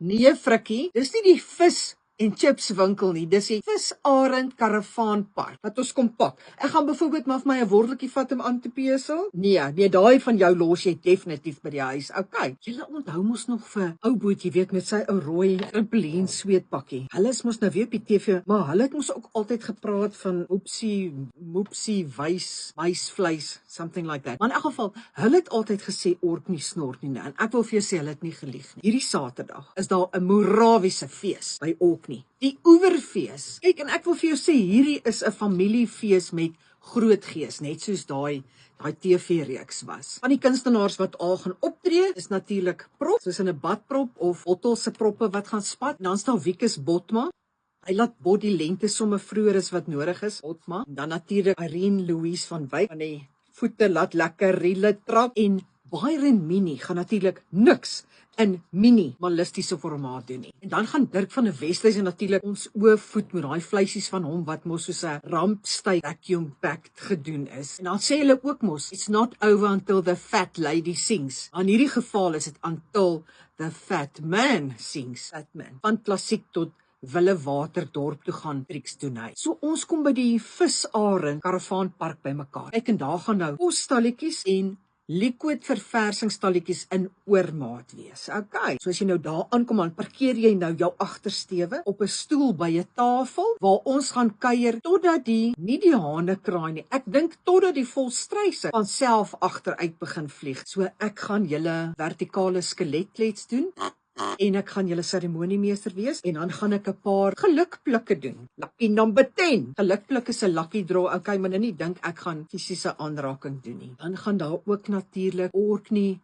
Nee, Frikkie, dis nie die vis en chips winkel nie, dis die Visarend Karavaanpark wat ons kom pak. Ek gaan byvoorbeeld maar vir my 'n worteltjie vat om aan te pesel. Nee, daai van jou los jy definitief by die huis. Okay. Julle onthou mos nog vir ou Boet, jy weet, met sy ou rooi trampolien sweetpakkie. Hulle is mos nou weer op die TV, maar hulle het mos ook altyd gepraat van moepsie, muisvleis, something like that. Maar in elk geval, hulle het altyd gesê ork nie snort nie, en ek wil vir jou sê, hulle het nie gelieg nie. Hierdie Saterdag is daar 'n Morawiese fees by Orkney. Die Oeverfees. Kyk, en ek wil vir jou sê, hierdie is 'n familiefees met groot gees, net soos daai TV-reeks was. Van die kunstenaars wat al gaan optree, is natuurlik prop, soos in 'n badprop of bottelse proppe wat gaan spat. Dan staan Wikus Botma. Hy laat bot die lengte somme vroeër as wat nodig is, Botma. Dan natuurlik Irene Louise van Wyk, van die voete laat lekker riele trap, en Byron Mini gaan natuurlik niks in minimalistiese formaat doen nie. En dan gaan Dirk van der Westhuizen natuurlik ons oorvoed met daai vleisies van hom wat mos soos 'n rampstyf vacuum packed gedoen is. En dan sê hulle ook mos, it's not over until the fat lady sings. In hierdie geval is dit until the fat man sings. Fat man. Van klassiek tot Willewaterdorp toe gaan triks doen hy. So ons kom by die Visarend Karavaanpark bymekaar. Kyk, en daar gaan nou posstalletjies en liquid verversingsstalletjies in oormaat wees. Okay, so as jy nou daar aankom, dan parkeer jy nou jou agtersteewe op 'n stoel by 'n tafel waar ons gaan kuier totdat nie die hane kraai nie. Ek dink totdat die volstruise van self agteruit begin vlieg. So ek gaan julle vertikale skeletklets doen. En ek gaan julle seremoniemeester wees, en dan gaan ek 'n paar gelukplikke doen. Lucky number 10. Gelukplik is 'n lucky draw. Okay, maar nou nie dink ek gaan fisiese aanraking doen nie. Dan gaan daar ook natuurlik Orkney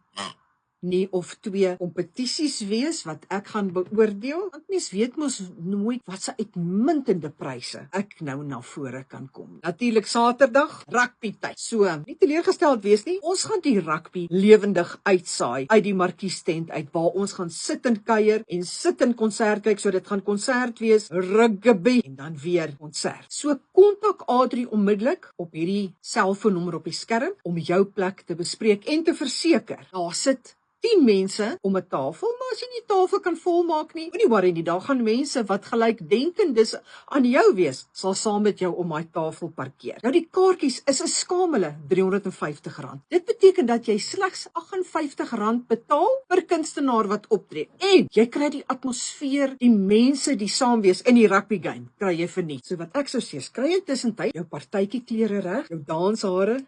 nie of 2 kompetisies wees wat ek gaan beoordeel. Want mens weet mos nooit wat se uitmuntende pryse ek nou na vore kan kom. Natuurlik Saterdag, rugbytyd. So, nie teleurgesteld wees nie. Ons gaan die rugby lewendig uitsaai uit die markiestent uit, waar ons gaan sit en kuier en sit en konsert kyk. So dit gaan konsert wees, rugby en dan weer konsert. So kontak Adri onmiddellik op hierdie selfoonnommer op die skerm om jou plek te bespreek en te verseker. Daar sit 10 mense om 'n tafel, maar as jy nie tafel kan volmaak nie, moenie worry nie, daar gaan mense wat gelykdenkendes aan jou wees, sal saam met jou om daai tafel parkeer. Nou die kaartjies is 'n skamele R350. Dit beteken dat jy slegs R58 betaal per kunstenaar wat optree. En jy kry die atmosfeer, die mense die saam wees in die rugby game, kry jy verniet. So wat ek sou sê, kry jy tussentyd jou partytjie klere reg, jou danshare,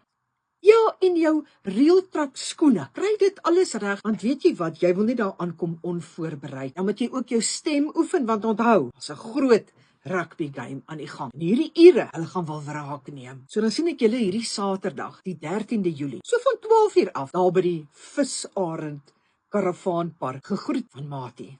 ja, en jou reeltrap skoene. Kry dit alles reg, want weet jy wat, jy wil nie daar aankom onvoorbereid. Dan moet jy ook jou stem oefen, want onthou, daar's 'n groot rugby game aan die gang. En hierdie ure, hulle gaan wel wraak neem. So dan sien ek julle hierdie Saterdag, die 13de Julie, so van 12 uur af, daar by die Visarend Karavaanpark. Gegroet van Matie.